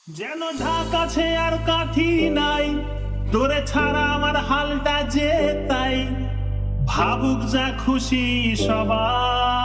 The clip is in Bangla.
যেন ঢাক আছে আর কাঠি নাই, তোরে ছাড়া আমার হালটা যে তাই। ভাবুক যা খুশি সবাই,